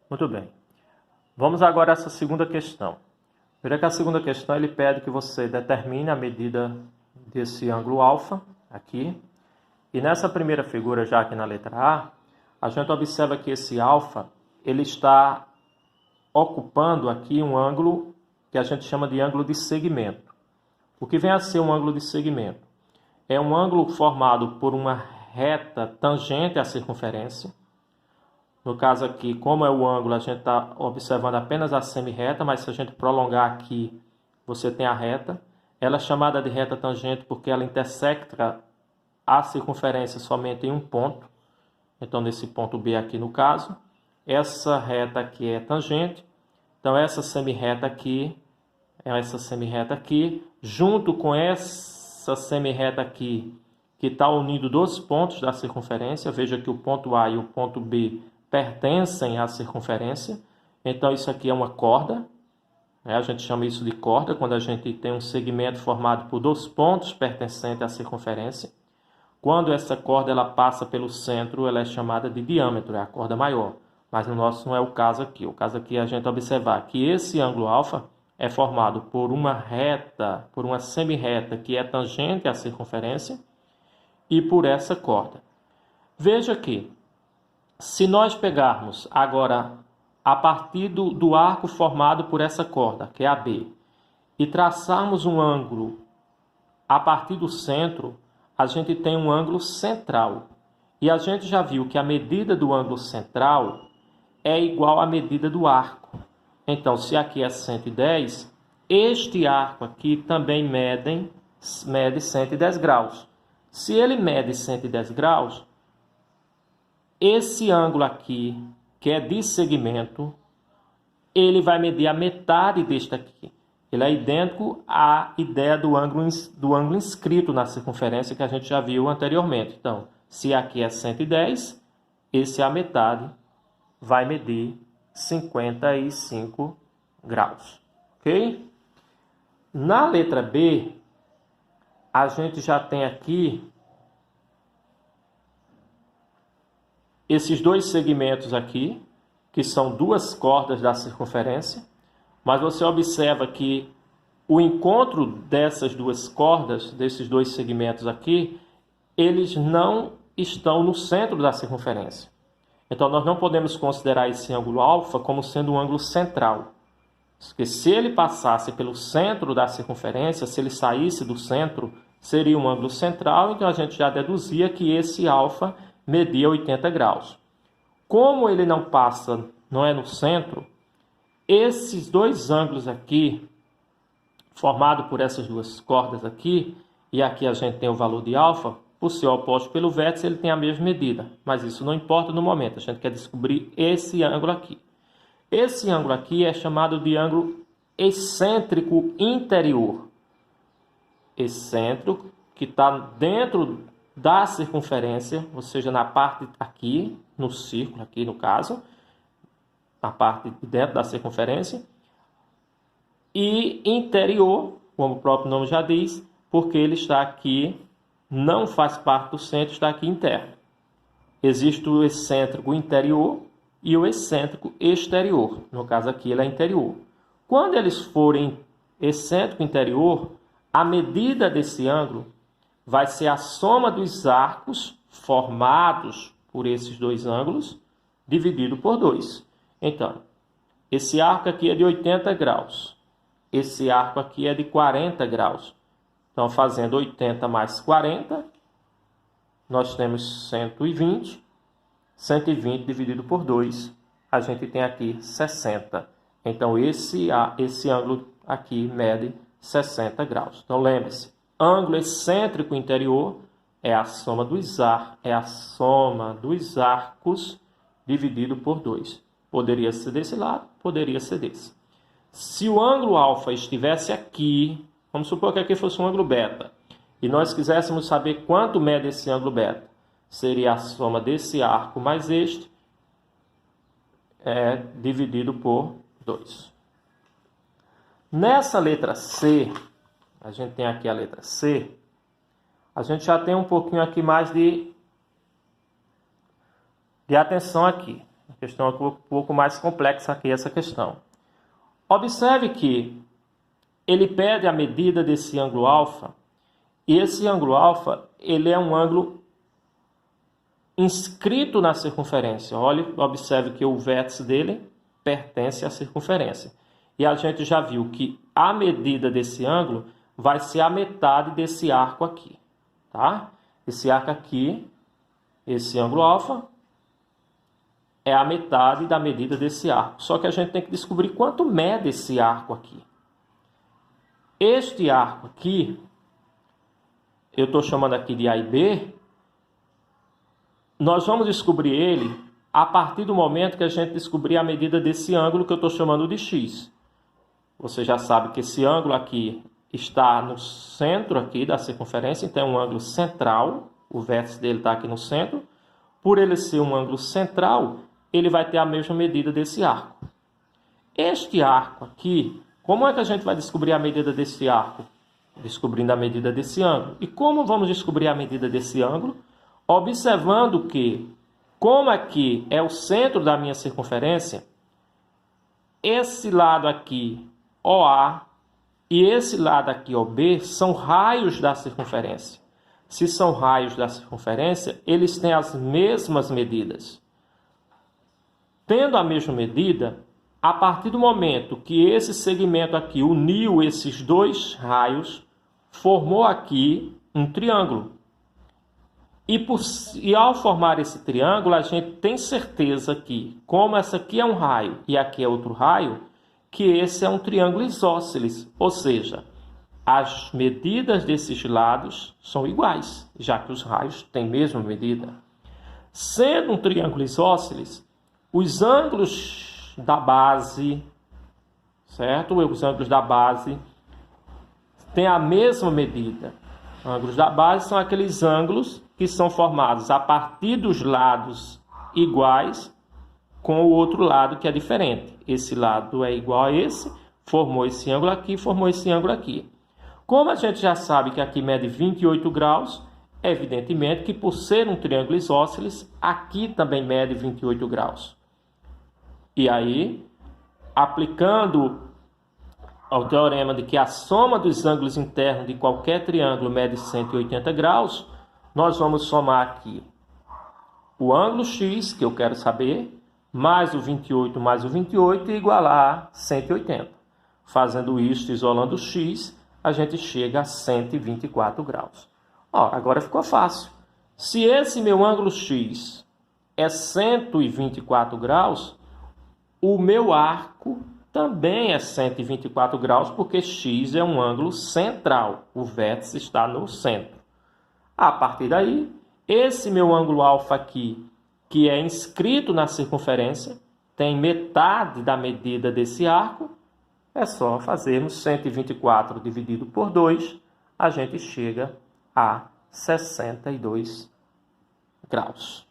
Muito bem. Vamos agora a essa segunda questão. Veja que a segunda questão ele pede que você determine a medida desse ângulo alfa aqui. E nessa primeira figura, já aqui na letra A gente observa que esse alfa ele está ocupando aqui um ângulo que a gente chama de ângulo de segmento. O que vem a ser um ângulo de segmento? É um ângulo formado por uma reta tangente à circunferência. No caso aqui, como é o ângulo, a gente está observando apenas a semi-reta, mas se a gente prolongar aqui, você tem a reta. Ela é chamada de reta tangente porque ela intersecta a circunferência somente em um ponto. Então, nesse ponto B aqui no caso. Essa reta aqui é tangente. Então, essa semi-reta aqui, junto com essa semi-reta aqui, que está unindo dois pontos da circunferência. Veja que o ponto A e o ponto B pertencem à circunferência. Então, isso aqui é uma corda. A gente chama isso de corda, quando a gente tem um segmento formado por dois pontos pertencentes à circunferência. Quando essa corda ela passa pelo centro, ela é chamada de diâmetro, é a corda maior. Mas no nosso não é o caso aqui. O caso aqui é a gente observar que esse ângulo alfa é formado por uma reta, por uma semi-reta que é tangente à circunferência e por essa corda. Veja que, se nós pegarmos agora a partir do arco formado por essa corda, que é a B, e traçarmos um ângulo a partir do centro, a gente tem um ângulo central. E a gente já viu que a medida do ângulo central é igual à medida do arco. Então, se aqui é 110, este arco aqui também mede 110 graus. Se ele mede 110 graus, esse ângulo aqui, que é de segmento, ele vai medir a metade deste aqui. Ele é idêntico à ideia do ângulo inscrito na circunferência que a gente já viu anteriormente. Então, se aqui é 110, esse é a metade, vai medir 55 graus. Ok? Na letra B, a gente já tem aqui esses dois segmentos aqui, que são duas cordas da circunferência, mas você observa que o encontro dessas duas cordas, desses dois segmentos aqui, eles não estão no centro da circunferência. Então, nós não podemos considerar esse ângulo alfa como sendo um ângulo central. Porque se ele passasse pelo centro da circunferência, se ele saísse do centro, seria um ângulo central, então a gente já deduzia que esse alfa media 80 graus. Como ele não passa, não é no centro, esses dois ângulos aqui, formado por essas duas cordas aqui, e aqui a gente tem o valor de alfa, por ser oposto pelo vértice, ele tem a mesma medida. Mas isso não importa no momento, a gente quer descobrir esse ângulo aqui. Esse ângulo aqui é chamado de ângulo excêntrico interior. Excêntrico, que está dentro da circunferência, ou seja, na parte aqui, no círculo aqui no caso, na parte de dentro da circunferência, e interior, como o próprio nome já diz, porque ele está aqui, não faz parte do centro, está aqui interno. Existe o excêntrico interior e o excêntrico exterior. No caso aqui, ele é interior. Quando eles forem excêntrico interior, a medida desse ângulo vai ser a soma dos arcos formados por esses dois ângulos, dividido por 2. Então, esse arco aqui é de 80 graus. Esse arco aqui é de 40 graus. Então, fazendo 80 mais 40, nós temos 120. 120 dividido por 2, a gente tem aqui 60. Então, esse ângulo aqui mede 60 graus. Então, lembre-se, ângulo excêntrico interior é a soma dos arcos dividido por 2. Poderia ser desse lado, poderia ser desse. Se o ângulo alfa estivesse aqui, vamos supor que aqui fosse um ângulo beta, e nós quiséssemos saber quanto mede esse ângulo beta, seria a soma desse arco mais este, dividido por 2. Nessa letra C, a gente tem aqui a letra C, a gente já tem um pouquinho aqui mais de atenção aqui. A questão é um pouco mais complexa aqui, essa questão. Observe que ele pede a medida desse ângulo alfa, e esse ângulo alfa, ele é um ângulo inscrito na circunferência. Olhe, observe que o vértice dele pertence à circunferência. E a gente já viu que a medida desse ângulo vai ser a metade desse arco aqui, tá? Esse arco aqui, esse ângulo alfa, é a metade da medida desse arco. Só que a gente tem que descobrir quanto mede esse arco aqui. Este arco aqui, eu estou chamando aqui de A e B, nós vamos descobrir ele a partir do momento que a gente descobrir a medida desse ângulo que eu estou chamando de x. Você já sabe que esse ângulo aqui está no centro aqui da circunferência, então é um ângulo central, o vértice dele está aqui no centro. Por ele ser um ângulo central, ele vai ter a mesma medida desse arco. Este arco aqui, como é que a gente vai descobrir a medida desse arco? Descobrindo a medida desse ângulo. E como vamos descobrir a medida desse ângulo? Observando que, como aqui é o centro da minha circunferência, esse lado aqui, OA, e esse lado aqui, OB, são raios da circunferência. Se são raios da circunferência, eles têm as mesmas medidas. Tendo a mesma medida, a partir do momento que esse segmento aqui uniu esses dois raios, formou aqui um triângulo. E ao formar esse triângulo, a gente tem certeza que, como essa aqui é um raio e aqui é outro raio, que esse é um triângulo isósceles, ou seja, as medidas desses lados são iguais, já que os raios têm a mesma medida. Sendo um triângulo isósceles, os ângulos da base, certo? Os ângulos da base têm a mesma medida. Ângulos da base são aqueles ângulos que são formados a partir dos lados iguais com o outro lado que é diferente. Esse lado é igual a esse, formou esse ângulo aqui, formou esse ângulo aqui. Como a gente já sabe que aqui mede 28 graus, evidentemente que por ser um triângulo isósceles, aqui também mede 28 graus. E aí, aplicando ao teorema de que a soma dos ângulos internos de qualquer triângulo mede 180 graus, nós vamos somar aqui o ângulo x, que eu quero saber, mais o 28 e igualar a 180. Fazendo isso, isolando o x, a gente chega a 124 graus. Ó, agora ficou fácil. Se esse meu ângulo x é 124 graus, o meu arco também é 124 graus, porque x é um ângulo central. O vértice está no centro. A partir daí, esse meu ângulo alfa aqui, que é inscrito na circunferência, tem metade da medida desse arco. É só fazermos 124 dividido por 2, a gente chega a 62 graus.